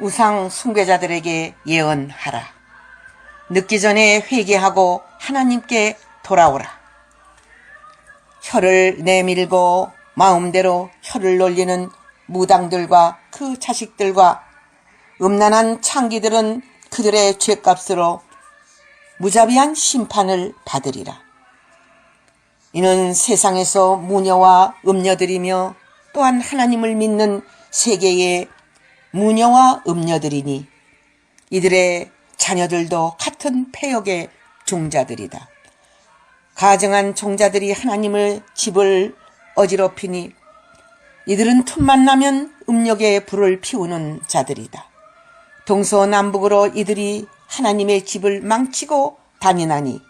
우상 숭배자들에게 예언하라. 늦기 전에 회개하고 하나님께 돌아오라. 혀를 내밀고 마음대로 혀를 놀리는 무당들과 그 자식들과 음란한 창기들은 그들의 죄값으로 무자비한 심판을 받으리라. 이는 세상에서 무녀와 음녀들이며 또한 하나님을 믿는 세계의 무녀와 음녀들이니 이들의 자녀들도 같은 패역의 종자들이다. 가증한 종자들이 하나님의 집을 어지럽히니 이들은 틈만 나면 음욕의 불을 피우는 자들이다. 동서남북으로 이들이 하나님의 집을 망치고 다니나니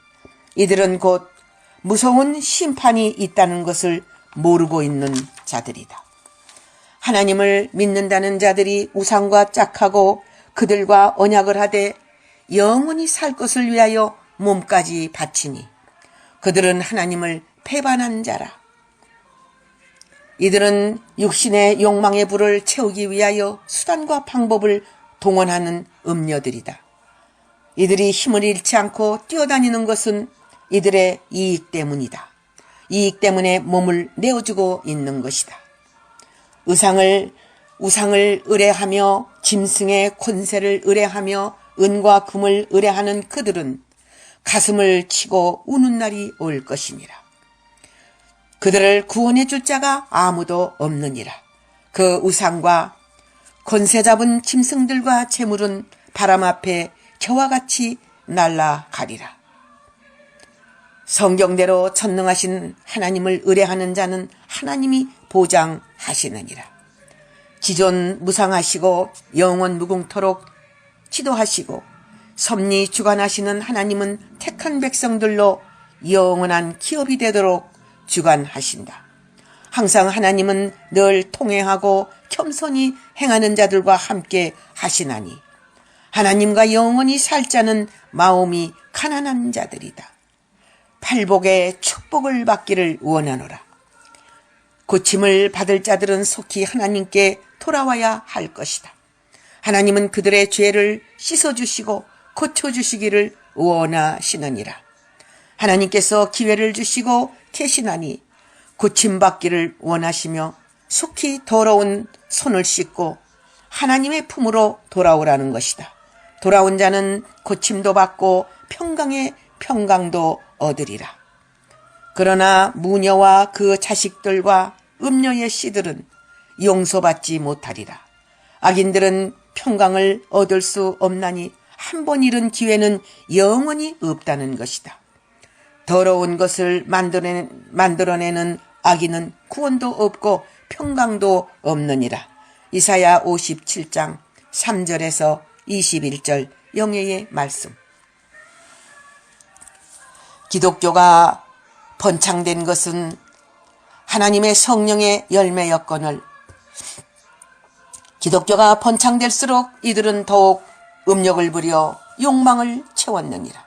이들은 곧 무서운 심판이 있다는 것을 모르고 있는 자들이다. 하나님을 믿는다는 자들이 우상과 짝하고 그들과 언약을 하되 영원히 살 것을 위하여 몸까지 바치니 그들은 하나님을 배반한 자라. 이들은 육신의 욕망의 불을 채우기 위하여 수단과 방법을 동원하는 음녀들이다. 이들이 힘을 잃지 않고 뛰어다니는 것은 이들의 이익 때문이다. 이익 때문에 몸을 내어주고 있는 것이다. 우상을 의뢰하며 짐승의 권세를 의뢰하며 은과 금을 의뢰하는 그들은 가슴을 치고 우는 날이 올 것이니라. 그들을 구원해 줄 자가 아무도 없느니라. 그 우상과 권세 잡은 짐승들과 재물은 바람 앞에 겨와 같이 날아가리라. 성경대로 전능하신 하나님을 의뢰하는 자는 하나님이 보장하시느니라. 지존무상하시고 영원 무궁토록 지도하시고 섭리 주관하시는 하나님은 택한 백성들로 영원한 기업이 되도록 주관하신다. 항상 하나님은 늘 통회하고 겸손히 행하는 자들과 함께 하시나니 하나님과 영원히 살 자는 마음이 가난한 자들이다. 팔복의 축복을 받기를 원하노라. 고침을 받을 자들은 속히 하나님께 돌아와야 할 것이다. 하나님은 그들의 죄를 씻어주시고 고쳐주시기를 원하시느니라. 하나님께서 기회를 주시고 계시나니 고침받기를 원하시며 속히 더러운 손을 씻고 하나님의 품으로 돌아오라는 것이다. 돌아온 자는 고침도 받고 평강의 평강도 얻으리라. 그러나 무녀와 그 자식들과 음녀의 씨들은 용서받지 못하리라. 악인들은 평강을 얻을 수 없나니 한 번 잃은 기회는 영원히 없다는 것이다. 더러운 것을 만들어내는 악인은 구원도 없고 평강도 없느니라. 이사야 57장 3절에서 21절 영예의 말씀. 기독교가 번창된 것은 하나님의 성령의 열매였거늘 기독교가 번창될수록 이들은 더욱 음욕을 부려 욕망을 채웠느니라.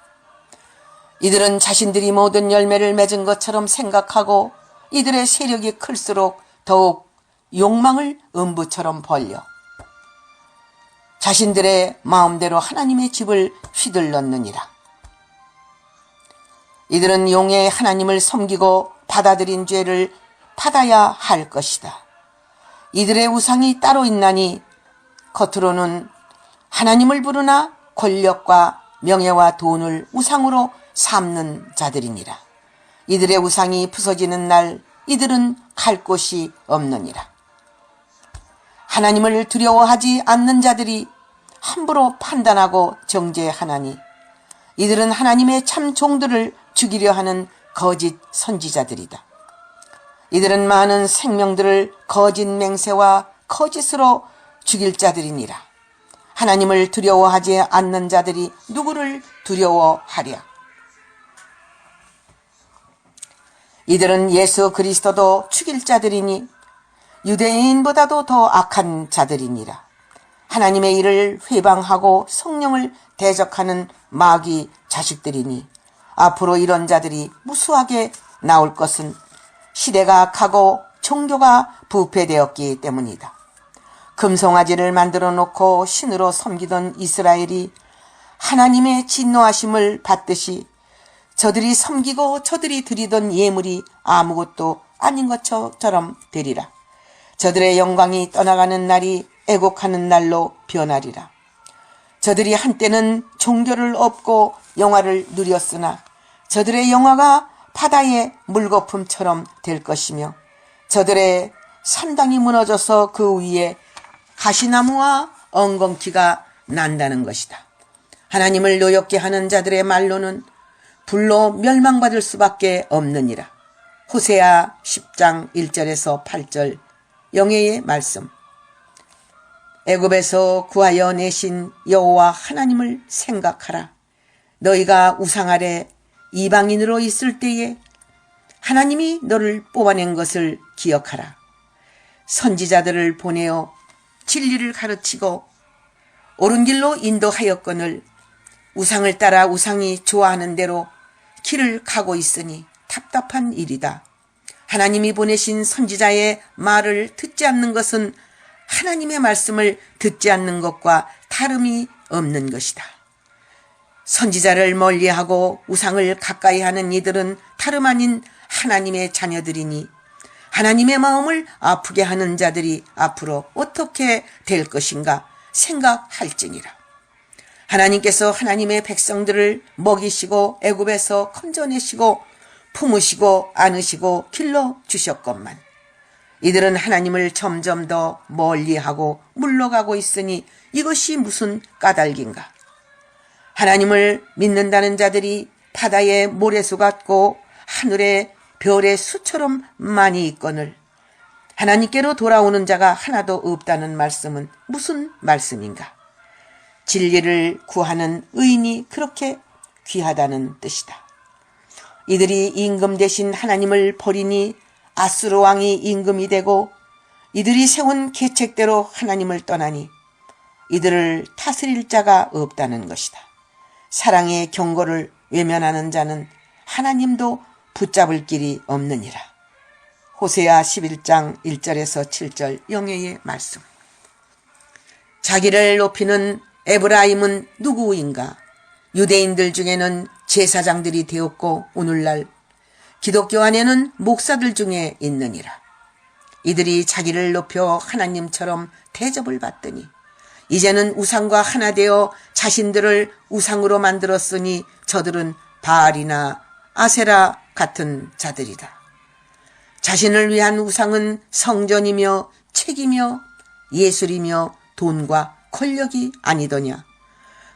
이들은 자신들이 모든 열매를 맺은 것처럼 생각하고 이들의 세력이 클수록 더욱 욕망을 음부처럼 벌려 자신들의 마음대로 하나님의 집을 휘둘렀느니라. 이들은 용의 하나님을 섬기고 받아들인 죄를 받아야 할 것이다. 이들의 우상이 따로 있나니 겉으로는 하나님을 부르나 권력과 명예와 돈을 우상으로 삼는 자들이니라. 이들의 우상이 부서지는 날 이들은 갈 곳이 없느니라. 하나님을 두려워하지 않는 자들이 함부로 판단하고 정죄하나니 이들은 하나님의 참 종들을 죽이려 하는 거짓 선지자들이다. 이들은 많은 생명들을 거짓 맹세와 거짓으로 죽일 자들이니라. 하나님을 두려워하지 않는 자들이 누구를 두려워하랴. 이들은 예수 그리스도도 죽일 자들이니 유대인보다도 더 악한 자들이니라. 하나님의 일을 회방하고 성령을 대적하는 마귀 자식들이니 앞으로 이런 자들이 무수하게 나올 것은 시대가 악하고 종교가 부패되었기 때문이다. 금송아지를 만들어 놓고 신으로 섬기던 이스라엘이 하나님의 진노하심을 받듯이 저들이 섬기고 저들이 드리던 예물이 아무것도 아닌 것처럼 되리라. 저들의 영광이 떠나가는 날이 애곡하는 날로 변하리라. 저들이 한때는 종교를 업고 영화를 누렸으나 저들의 영화가 바다의 물거품처럼 될 것이며 저들의 산당이 무너져서 그 위에 가시나무와 엉겅퀴가 난다는 것이다. 하나님을 노엽게 하는 자들의 말로는 불로 멸망받을 수밖에 없느니라. 호세아 10장 1절에서 8절 영예의 말씀. 애굽에서 구하여 내신 여호와 하나님을 생각하라. 너희가 우상 아래 이방인으로 있을 때에 하나님이 너를 뽑아낸 것을 기억하라. 선지자들을 보내어 진리를 가르치고 옳은 길로 인도하였거늘 우상을 따라 우상이 좋아하는 대로 길을 가고 있으니 답답한 일이다. 하나님이 보내신 선지자의 말을 듣지 않는 것은 하나님의 말씀을 듣지 않는 것과 다름이 없는 것이다. 선지자를 멀리하고 우상을 가까이 하는 이들은 다름 아닌 하나님의 자녀들이니 하나님의 마음을 아프게 하는 자들이 앞으로 어떻게 될 것인가 생각할지니라. 하나님께서 하나님의 백성들을 먹이시고 애굽에서 건져내시고 품으시고 안으시고 길러주셨건만 이들은 하나님을 점점 더 멀리하고 물러가고 있으니 이것이 무슨 까닭인가. 하나님을 믿는다는 자들이 바다의 모래수 같고 하늘의 별의 수처럼 많이 있거늘 하나님께로 돌아오는 자가 하나도 없다는 말씀은 무슨 말씀인가. 진리를 구하는 의인이 그렇게 귀하다는 뜻이다. 이들이 임금 대신 하나님을 버리니 아수르 왕이 임금이 되고 이들이 세운 계책대로 하나님을 떠나니 이들을 다스릴 자가 없다는 것이다. 사랑의 경고를 외면하는 자는 하나님도 붙잡을 길이 없느니라. 호세아 11장 1절에서 7절 영예의 말씀. 자기를 높이는 에브라임은 누구인가? 유대인들 중에는 제사장들이 되었고 오늘날 기독교 안에는 목사들 중에 있느니라. 이들이 자기를 높여 하나님처럼 대접을 받더니 이제는 우상과 하나 되어 자신들을 우상으로 만들었으니 저들은 바알이나 아세라 같은 자들이다. 자신을 위한 우상은 성전이며 책이며 예술이며 돈과 권력이 아니더냐.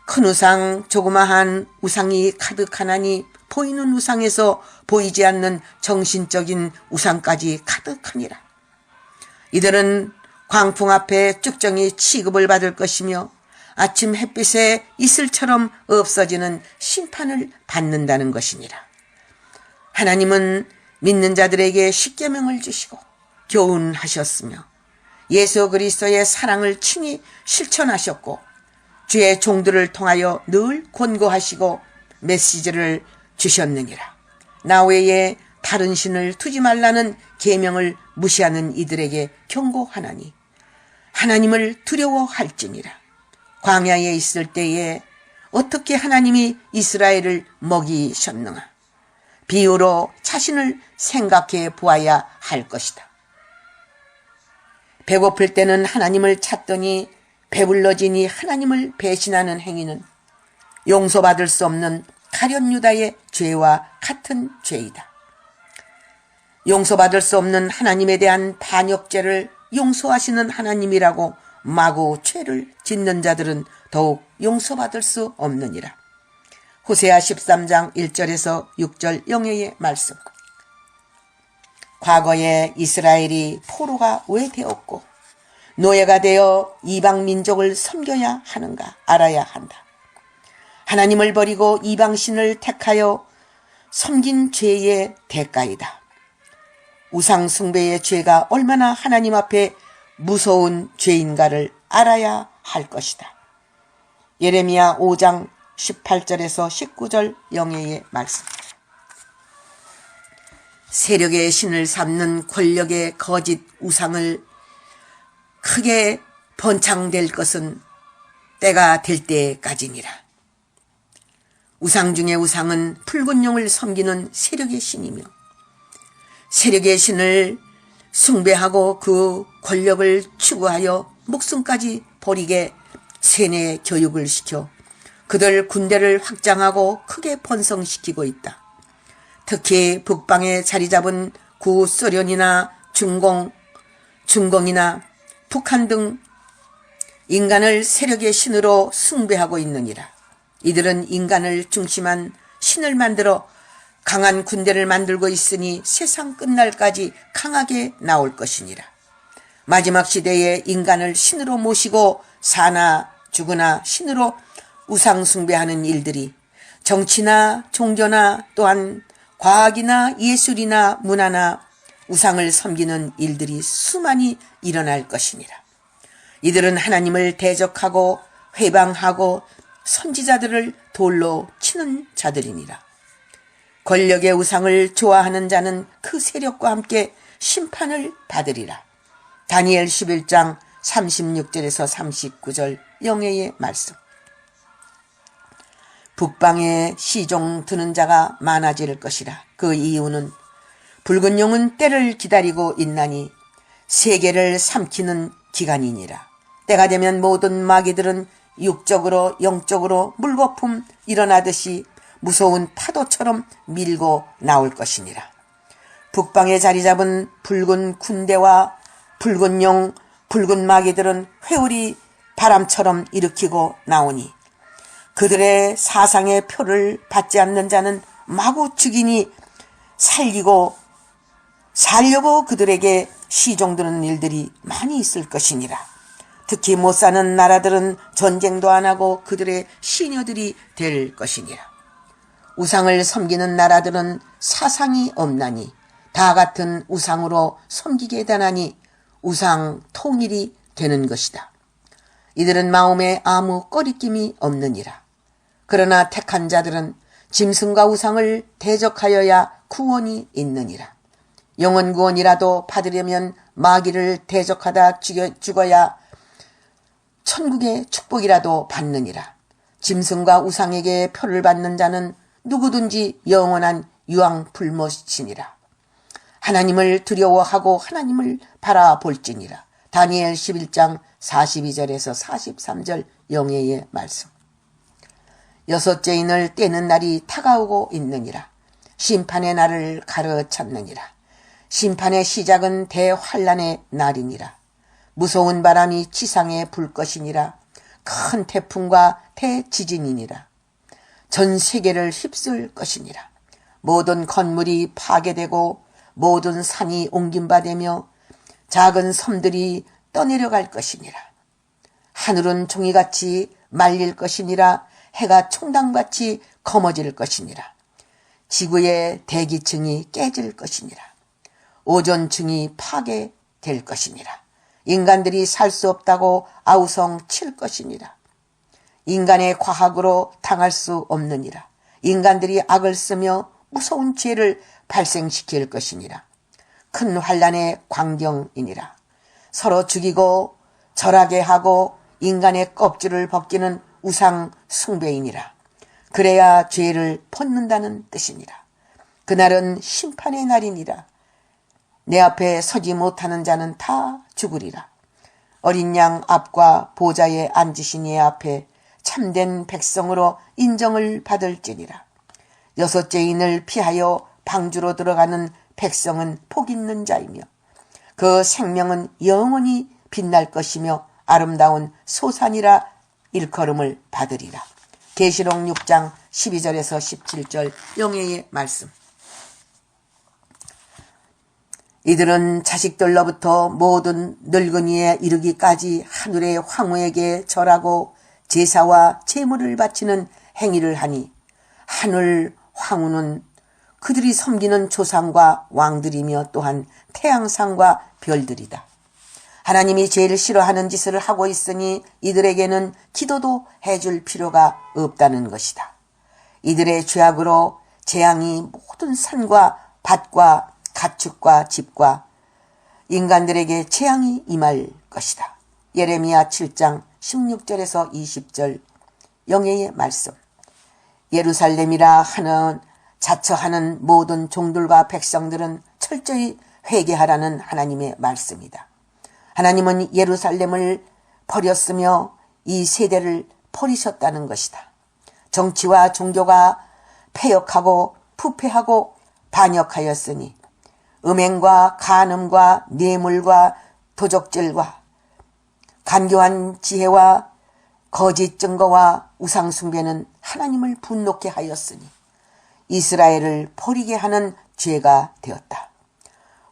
큰 우상 조그마한 우상이 가득하나니 보이는 우상에서 보이지 않는 정신적인 우상까지 가득하니라. 이들은 광풍 앞에 쭉정이 취급을 받을 것이며 아침 햇빛에 이슬처럼 없어지는 심판을 받는다는 것이니라. 하나님은 믿는 자들에게 십계명을 주시고 교훈하셨으며 예수 그리스도의 사랑을 친히 실천하셨고 주의 종들을 통하여 늘 권고하시고 메시지를 주셨느니라. 나 외에 다른 신을 두지 말라는 계명을 무시하는 이들에게 경고하나니 하나님을 두려워할지니라. 광야에 있을 때에 어떻게 하나님이 이스라엘을 먹이셨는가. 비유로 자신을 생각해 보아야 할 것이다. 배고플 때는 하나님을 찾더니 배불러지니 하나님을 배신하는 행위는 용서받을 수 없는 가룟 유다의 죄와 같은 죄이다. 용서받을 수 없는 하나님에 대한 반역죄를 용서하시는 하나님이라고 마구 죄를 짓는 자들은 더욱 용서받을 수 없느니라. 호세아 13장 1절에서 6절 영예의 말씀. 과거에 이스라엘이 포로가 왜 되었고 노예가 되어 이방 민족을 섬겨야 하는가 알아야 한다. 하나님을 버리고 이방신을 택하여 섬긴 죄의 대가이다. 우상 숭배의 죄가 얼마나 하나님 앞에 무서운 죄인가를 알아야 할 것이다. 예레미야 5장 18절에서 19절 영예의 말씀. 세력의 신을 삼는 권력의 거짓 우상을 크게 번창될 것은 때가 될 때까지니라. 우상 중의 우상은 붉은 용을 섬기는 세력의 신이며 세력의 신을 숭배하고 그 권력을 추구하여 목숨까지 버리게 세뇌 교육을 시켜 그들 군대를 확장하고 크게 번성시키고 있다. 특히 북방에 자리 잡은 구소련이나 중공이나 북한 등 인간을 세력의 신으로 숭배하고 있느니라. 이들은 인간을 중심한 신을 만들어 강한 군대를 만들고 있으니 세상 끝날까지 강하게 나올 것이니라. 마지막 시대에 인간을 신으로 모시고 사나 죽으나 신으로 우상 숭배하는 일들이 정치나 종교나 또한 과학이나 예술이나 문화나 우상을 섬기는 일들이 수많이 일어날 것이니라. 이들은 하나님을 대적하고 회방하고 선지자들을 돌로 치는 자들이니라. 권력의 우상을 좋아하는 자는 그 세력과 함께 심판을 받으리라. 다니엘 11장 36절에서 39절 영예의 말씀. 북방에 시종 드는 자가 많아질 것이라. 그 이유는 붉은 용은 때를 기다리고 있나니 세계를 삼키는 기간이니라. 때가 되면 모든 마귀들은 육적으로 영적으로 물거품 일어나듯이 무서운 파도처럼 밀고 나올 것이니라. 북방에 자리 잡은 붉은 군대와 붉은 용, 붉은 마귀들은 회오리 바람처럼 일으키고 나오니 그들의 사상의 표를 받지 않는 자는 마구 죽이니 살려고 그들에게 시종드는 일들이 많이 있을 것이니라. 특히 못 사는 나라들은 전쟁도 안 하고 그들의 시녀들이 될 것이니라. 우상을 섬기는 나라들은 사상이 없나니 다 같은 우상으로 섬기게 되나니 우상 통일이 되는 것이다. 이들은 마음에 아무 꺼리낌이 없느니라. 그러나 택한 자들은 짐승과 우상을 대적하여야 구원이 있느니라. 영원 구원이라도 받으려면 마귀를 대적하다 죽어야 천국의 축복이라도 받느니라. 짐승과 우상에게 표를 받는 자는 누구든지 영원한 유황불못이니라. 하나님을 두려워하고 하나님을 바라볼지니라. 다니엘 11장 42절에서 43절 영예의 말씀. 여섯째 인을 떼는 날이 다가오고 있느니라. 심판의 날을 가르쳤느니라. 심판의 시작은 대환란의 날이니라. 무서운 바람이 지상에 불 것이니라. 큰 태풍과 대지진이니라. 전 세계를 휩쓸 것이니라. 모든 건물이 파괴되고 모든 산이 옮김바되며 작은 섬들이 떠내려갈 것이니라. 하늘은 종이같이 말릴 것이니라. 해가 총당같이 검어질 것이니라. 지구의 대기층이 깨질 것이니라. 오존층이 파괴될 것이니라. 인간들이 살 수 없다고 아우성 칠 것이니라. 인간의 과학으로 당할 수 없느니라. 인간들이 악을 쓰며 무서운 죄를 발생시킬 것이니라. 큰 환란의 광경이니라. 서로 죽이고 절하게 하고 인간의 껍질을 벗기는 우상 숭배이니라. 그래야 죄를 벗는다는 뜻이니라. 그날은 심판의 날이니라. 내 앞에 서지 못하는 자는 다 죽으리라. 어린 양 앞과 보좌에 앉으신 이 앞에 참된 백성으로 인정을 받을지니라. 여섯째 인을 피하여 방주로 들어가는 백성은 복 있는 자이며 그 생명은 영원히 빛날 것이며 아름다운 소산이라 일컬음을 받으리라. 계시록 6장 12절에서 17절 영예의 말씀. 이들은 자식들로부터 모든 늙은이에 이르기까지 하늘의 황후에게 절하고 제사와 제물을 바치는 행위를 하니 하늘 황후는 그들이 섬기는 조상과 왕들이며 또한 태양상과 별들이다. 하나님이 제일 싫어하는 짓을 하고 있으니 이들에게는 기도도 해줄 필요가 없다는 것이다. 이들의 죄악으로 재앙이 모든 산과 밭과 가축과 집과 인간들에게 재앙이 임할 것이다. 예레미야 7장 16절에서 20절 영예의 말씀. 예루살렘이라 하는 자처하는 모든 종들과 백성들은 철저히 회개하라는 하나님의 말씀이다. 하나님은 예루살렘을 버렸으며 이 세대를 버리셨다는 것이다. 정치와 종교가 패역하고 부패하고 반역하였으니 음행과 간음과 뇌물과 도적질과 간교한 지혜와 거짓 증거와 우상숭배는 하나님을 분노케 하였으니 이스라엘을 버리게 하는 죄가 되었다.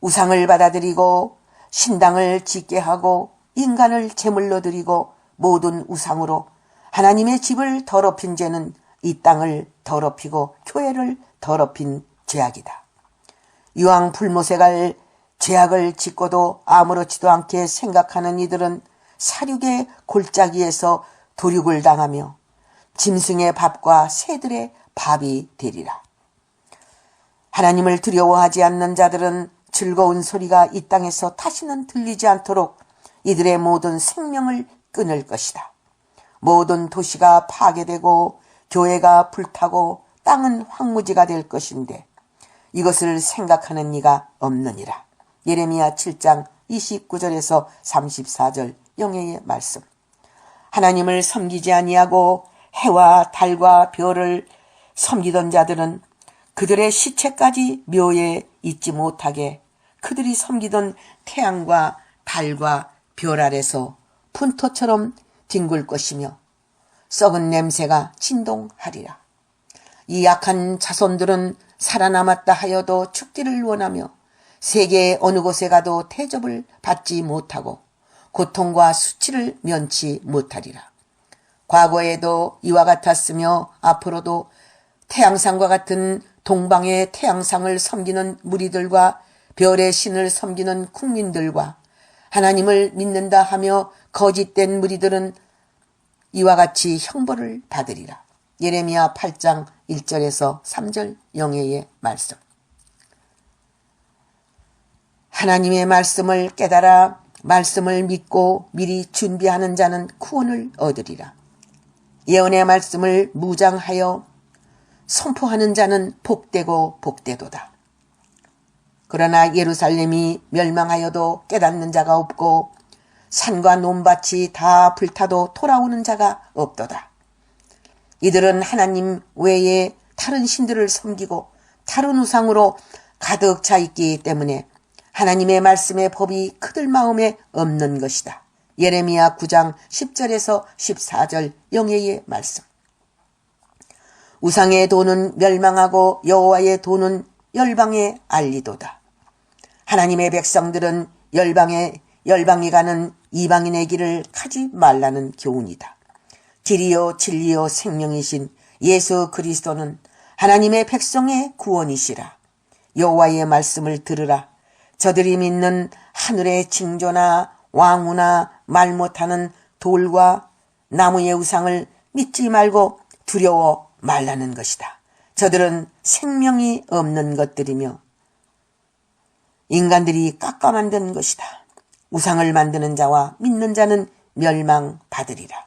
우상을 받아들이고 신당을 짓게 하고 인간을 제물로 드리고 모든 우상으로 하나님의 집을 더럽힌 죄는 이 땅을 더럽히고 교회를 더럽힌 죄악이다. 유황 불모색할 죄악을 짓고도 아무렇지도 않게 생각하는 이들은 사륙의 골짜기에서 도륙을 당하며 짐승의 밥과 새들의 밥이 되리라. 하나님을 두려워하지 않는 자들은 즐거운 소리가 이 땅에서 다시는 들리지 않도록 이들의 모든 생명을 끊을 것이다. 모든 도시가 파괴되고 교회가 불타고 땅은 황무지가 될 것인데 이것을 생각하는 이가 없느니라. 예레미야 7장 29절에서 34절 영예의 말씀. 하나님을 섬기지 아니하고 해와 달과 별을 섬기던 자들은 그들의 시체까지 묘에 있지 못하게 그들이 섬기던 태양과 달과 별 아래서 분토처럼 뒹굴 것이며 썩은 냄새가 진동하리라. 이 약한 자손들은 살아남았다 하여도 죽기를 원하며 세계의 어느 곳에 가도 대접을 받지 못하고 고통과 수치를 면치 못하리라. 과거에도 이와 같았으며 앞으로도 태양상과 같은 동방의 태양상을 섬기는 무리들과 별의 신을 섬기는 국민들과 하나님을 믿는다 하며 거짓된 무리들은 이와 같이 형벌을 받으리라. 예레미야 8장 1절에서 3절 영예의 말씀. 하나님의 말씀을 깨달아 말씀을 믿고 미리 준비하는 자는 구원을 얻으리라. 예언의 말씀을 무장하여 선포하는 자는 복되고 복되도다. 그러나 예루살렘이 멸망하여도 깨닫는 자가 없고 산과 논밭이 다 불타도 돌아오는 자가 없도다. 이들은 하나님 외에 다른 신들을 섬기고 다른 우상으로 가득 차 있기 때문에 하나님의 말씀의 법이 그들 마음에 없는 것이다. 예레미야 9장 10절에서 14절 영예의 말씀. 우상의 도는 멸망하고 여호와의 도는 열방에 알리도다. 하나님의 백성들은 열방이 가는 이방인의 길을 가지 말라는 교훈이다. 길이요 진리요 생명이신 예수 그리스도는 하나님의 백성의 구원이시라. 여호와의 말씀을 들으라. 저들이 믿는 하늘의 징조나 왕후나 말 못하는 돌과 나무의 우상을 믿지 말고 두려워 말라는 것이다. 저들은 생명이 없는 것들이며 인간들이 깎아 만든 것이다. 우상을 만드는 자와 믿는 자는 멸망받으리라.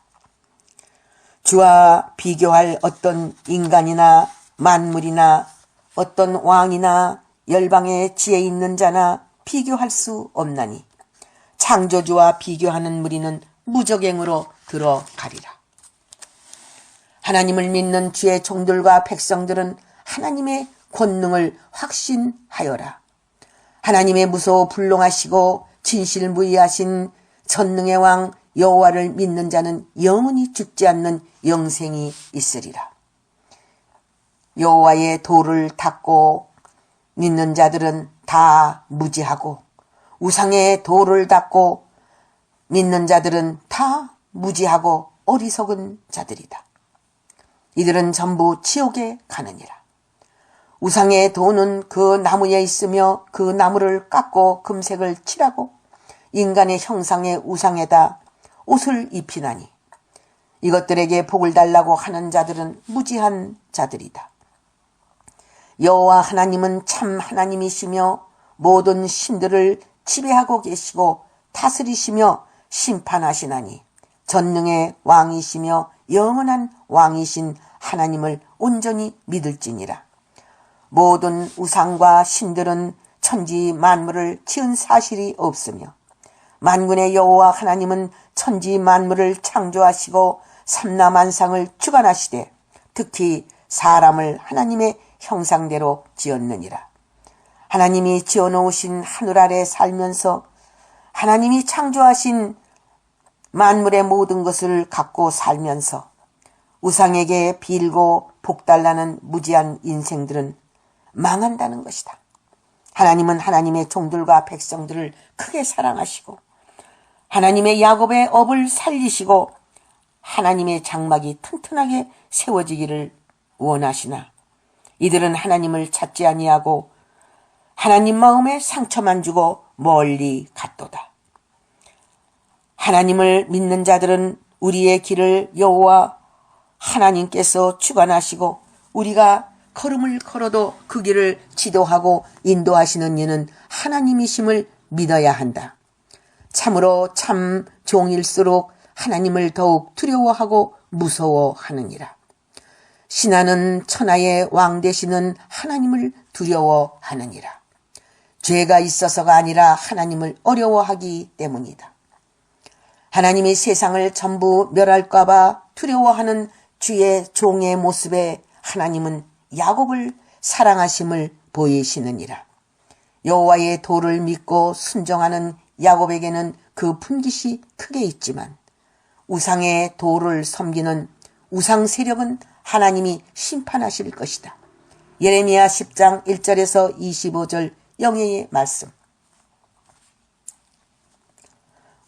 주와 비교할 어떤 인간이나 만물이나 어떤 왕이나 열방의 지혜 있는 자나 비교할 수 없나니 창조주와 비교하는 무리는 무적행으로 들어가리라. 하나님을 믿는 주의 종들과 백성들은 하나님의 권능을 확신하여라. 하나님의 무서워 불능하시고 진실무이하신 전능의 왕 여호와를 믿는 자는 영원히 죽지 않는 영생이 있으리라. 여호와의 도를 닦고 믿는 자들은 다 무지하고 우상의 도를 닦고 믿는 자들은 다 무지하고 어리석은 자들이다. 이들은 전부 지옥에 가느니라. 우상의 도는 그 나무에 있으며 그 나무를 깎고 금색을 칠하고 인간의 형상의 우상에다 옷을 입히나니 이것들에게 복을 달라고 하는 자들은 무지한 자들이다. 여호와 하나님은 참 하나님이시며 모든 신들을 지배하고 계시고 다스리시며 심판하시나니 전능의 왕이시며 영원한 왕이신 하나님을 온전히 믿을지니라. 모든 우상과 신들은 천지 만물을 지은 사실이 없으며 만군의 여호와 하나님은 천지 만물을 창조하시고 삼라만상을 주관하시되 특히 사람을 하나님의 형상대로 지었느니라. 하나님이 지어놓으신 하늘 아래 살면서 하나님이 창조하신 만물의 모든 것을 갖고 살면서 우상에게 빌고 복달라는 무지한 인생들은 망한다는 것이다. 하나님은 하나님의 종들과 백성들을 크게 사랑하시고 하나님의 야곱의 업을 살리시고 하나님의 장막이 튼튼하게 세워지기를 원하시나 이들은 하나님을 찾지 아니하고 하나님 마음에 상처만 주고 멀리 갔도다. 하나님을 믿는 자들은 우리의 길을 여호와 하나님께서 주관하시고 우리가 걸음을 걸어도 그 길을 지도하고 인도하시는 이는 하나님이심을 믿어야 한다. 참으로 참 종일수록 하나님을 더욱 두려워하고 무서워하느니라. 신하는 천하의 왕 되시는 하나님을 두려워하느니라. 죄가 있어서가 아니라 하나님을 어려워하기 때문이다. 하나님이 세상을 전부 멸할까 봐 두려워하는 주의 종의 모습에 하나님은 야곱을 사랑하심을 보이시느니라. 여호와의 도를 믿고 순종하는 야곱에게는 그 분깃이 크게 있지만 우상의 도를 섬기는 우상 세력은 하나님이 심판하실 것이다. 예레미야 10장 1절에서 25절 영예의 말씀.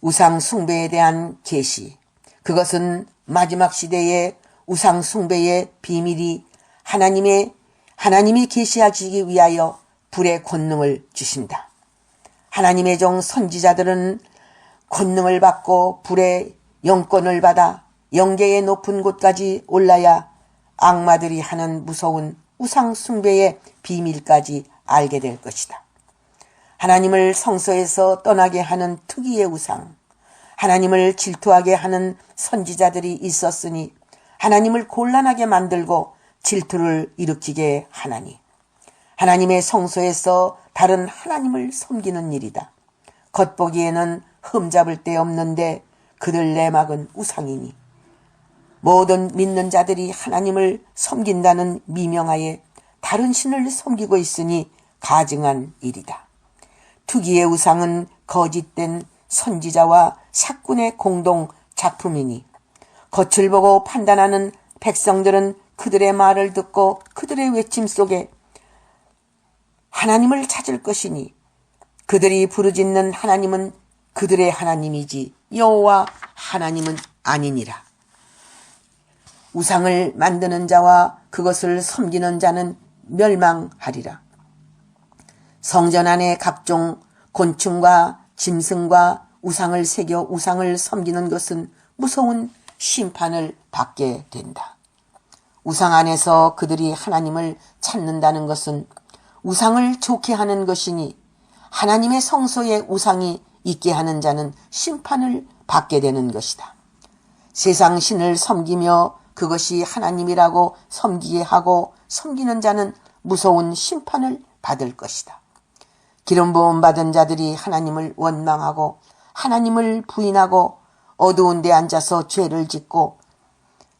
우상 숭배에 대한 계시. 그것은 마지막 시대의 우상 숭배의 비밀이 하나님이 계시하시기 위하여 불의 권능을 주신다. 하나님의 종 선지자들은 권능을 받고 불의 영권을 받아 영계의 높은 곳까지 올라야 악마들이 하는 무서운 우상 숭배의 비밀까지 알게 될 것이다. 하나님을 성소에서 떠나게 하는 특이의 우상, 하나님을 질투하게 하는 선지자들이 있었으니 하나님을 곤란하게 만들고 질투를 일으키게 하나니 하나님의 성소에서 다른 하나님을 섬기는 일이다. 겉보기에는 흠잡을 데 없는데 그들 내막은 우상이니 모든 믿는 자들이 하나님을 섬긴다는 미명하에 다른 신을 섬기고 있으니 가증한 일이다. 투기의 우상은 거짓된 선지자와 사꾼의 공동 작품이니 겉을 보고 판단하는 백성들은 그들의 말을 듣고 그들의 외침 속에 하나님을 찾을 것이니 그들이 부르짖는 하나님은 그들의 하나님이지 여호와 하나님은 아니니라. 우상을 만드는 자와 그것을 섬기는 자는 멸망하리라. 성전 안에 각종 곤충과 짐승과 우상을 새겨 우상을 섬기는 것은 무서운 심판을 받게 된다. 우상 안에서 그들이 하나님을 찾는다는 것은 우상을 좋게 하는 것이니 하나님의 성소에 우상이 있게 하는 자는 심판을 받게 되는 것이다. 세상 신을 섬기며 그것이 하나님이라고 섬기게 하고 섬기는 자는 무서운 심판을 받을 것이다. 기름 부음 받은 자들이 하나님을 원망하고 하나님을 부인하고 어두운 데 앉아서 죄를 짓고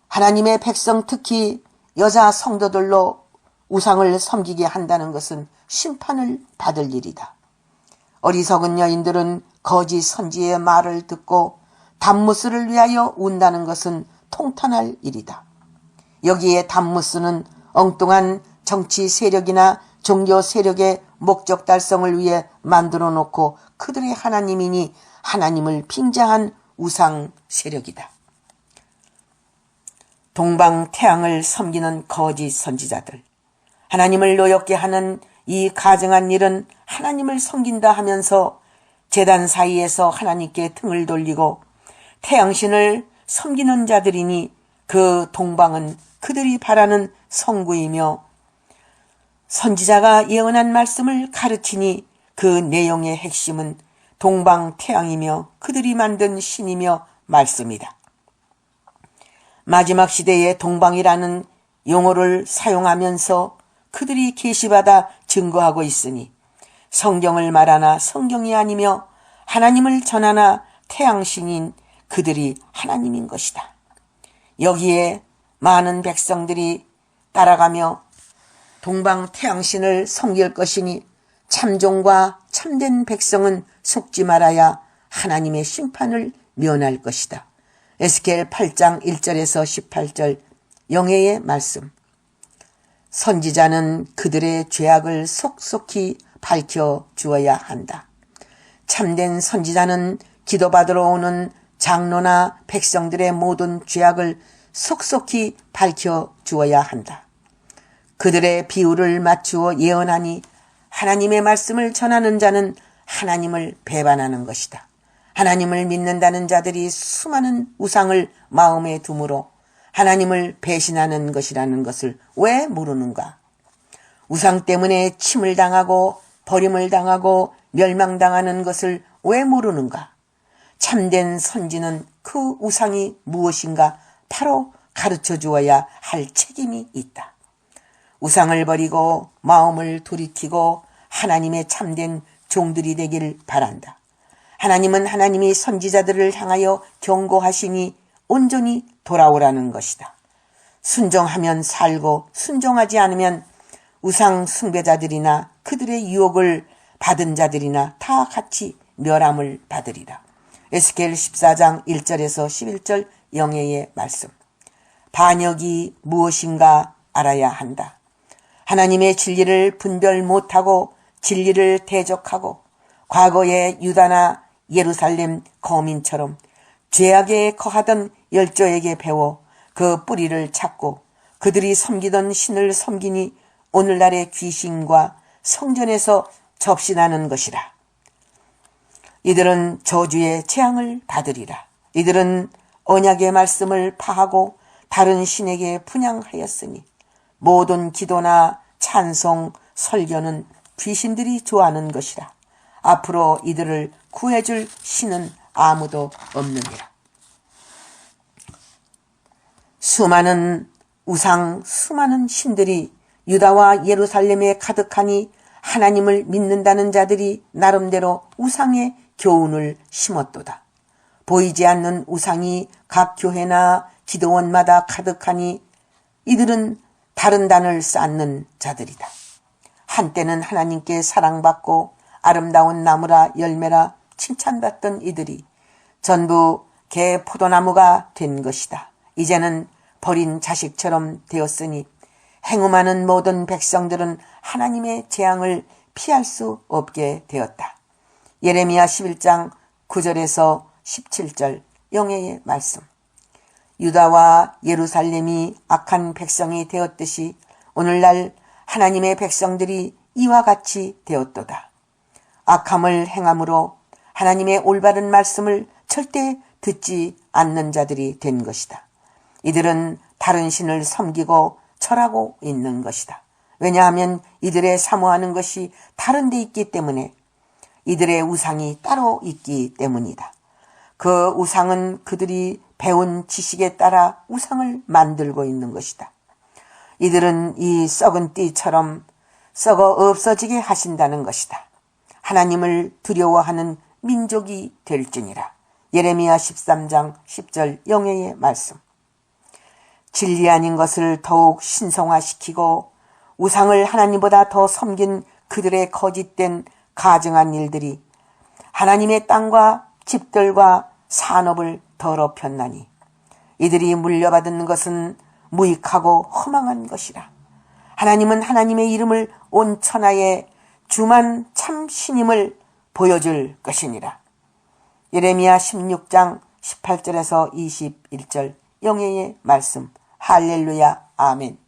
하나님의 백성 특히 여자 성도들로 우상을 섬기게 한다는 것은 심판을 받을 일이다. 어리석은 여인들은 거짓 선지의 말을 듣고 담무스를 위하여 운다는 것은 통탄할 일이다. 여기에 담무스는 엉뚱한 정치 세력이나 종교 세력의 목적 달성을 위해 만들어 놓고 그들의 하나님이니 하나님을 빙자한 우상 세력이다. 동방 태양을 섬기는 거짓 선지자들, 하나님을 노엽게 하는 이 가증한 일은 하나님을 섬긴다 하면서 제단 사이에서 하나님께 등을 돌리고 태양신을 섬기는 자들이니 그 동방은 그들이 바라는 성구이며 선지자가 예언한 말씀을 가르치니 그 내용의 핵심은 동방 태양이며 그들이 만든 신이며 말씀이다. 마지막 시대에 동방이라는 용어를 사용하면서 그들이 계시받아 증거하고 있으니 성경을 말하나 성경이 아니며 하나님을 전하나 태양신인 그들이 하나님인 것이다. 여기에 많은 백성들이 따라가며 동방 태양신을 섬길 것이니 참종과 참된 백성은 속지 말아야 하나님의 심판을 면할 것이다. 에스겔 8장 1절에서 18절 영예의 말씀. 선지자는 그들의 죄악을 속속히 밝혀 주어야 한다. 참된 선지자는 기도받으러 오는 장로나 백성들의 모든 죄악을 속속히 밝혀 주어야 한다. 그들의 비유를 맞추어 예언하니 하나님의 말씀을 전하는 자는 하나님을 배반하는 것이다. 하나님을 믿는다는 자들이 수많은 우상을 마음에 두므로 하나님을 배신하는 것이라는 것을 왜 모르는가? 우상 때문에 침을 당하고 버림을 당하고 멸망당하는 것을 왜 모르는가? 참된 선지는 그 우상이 무엇인가 바로 가르쳐 주어야 할 책임이 있다. 우상을 버리고 마음을 돌이키고 하나님의 참된 종들이 되길 바란다. 하나님은 하나님이 선지자들을 향하여 경고하시니 온전히 돌아오라는 것이다. 순종하면 살고 순종하지 않으면 우상 숭배자들이나 그들의 유혹을 받은 자들이나 다 같이 멸함을 받으리라. 에스겔 14장 1절에서 11절 영예의 말씀. 반역이 무엇인가 알아야 한다. 하나님의 진리를 분별 못하고 진리를 대적하고 과거의 유다나 예루살렘 거민처럼 죄악에 거하던 열조에게 배워 그 뿌리를 찾고 그들이 섬기던 신을 섬기니 오늘날의 귀신과 성전에서 접신하는 것이라. 이들은 저주의 재앙을 받으리라. 이들은 언약의 말씀을 파하고 다른 신에게 분향하였으니 모든 기도나 찬송, 설교는 귀신들이 좋아하는 것이라. 앞으로 이들을 구해줄 신은 아무도 없느니라. 수많은 우상, 수많은 신들이 유다와 예루살렘에 가득하니 하나님을 믿는다는 자들이 나름대로 우상의 교훈을 심었도다. 보이지 않는 우상이 각 교회나 기도원마다 가득하니 이들은 다른 단을 쌓는 자들이다. 한때는 하나님께 사랑받고 아름다운 나무라 열매라 칭찬받던 이들이 전부 개 포도나무가 된 것이다. 이제는 버린 자식처럼 되었으니 행음하는 모든 백성들은 하나님의 재앙을 피할 수 없게 되었다. 예레미야 11장 9절에서 17절 영예의 말씀. 유다와 예루살렘이 악한 백성이 되었듯이 오늘날 하나님의 백성들이 이와 같이 되었도다. 악함을 행함으로 하나님의 올바른 말씀을 절대 듣지 않는 자들이 된 것이다. 이들은 다른 신을 섬기고 절하고 있는 것이다. 왜냐하면 이들의 사모하는 것이 다른 데 있기 때문에, 이들의 우상이 따로 있기 때문이다. 그 우상은 그들이 배운 지식에 따라 우상을 만들고 있는 것이다. 이들은 이 썩은 띠처럼 썩어 없어지게 하신다는 것이다. 하나님을 두려워하는 민족이 될지니라. 예레미야 13장 10절 영예의 말씀. 진리 아닌 것을 더욱 신성화시키고 우상을 하나님보다 더 섬긴 그들의 거짓된 가증한 일들이 하나님의 땅과 집들과 산업을 더럽혔나니 이들이 물려받은 것은 무익하고 허망한 것이라. 하나님은 하나님의 이름을 온 천하에 주만 참 신임을 보여줄 것이니라. 예레미야 16장 18절에서 21절 영예의 말씀. 할렐루야. 아멘.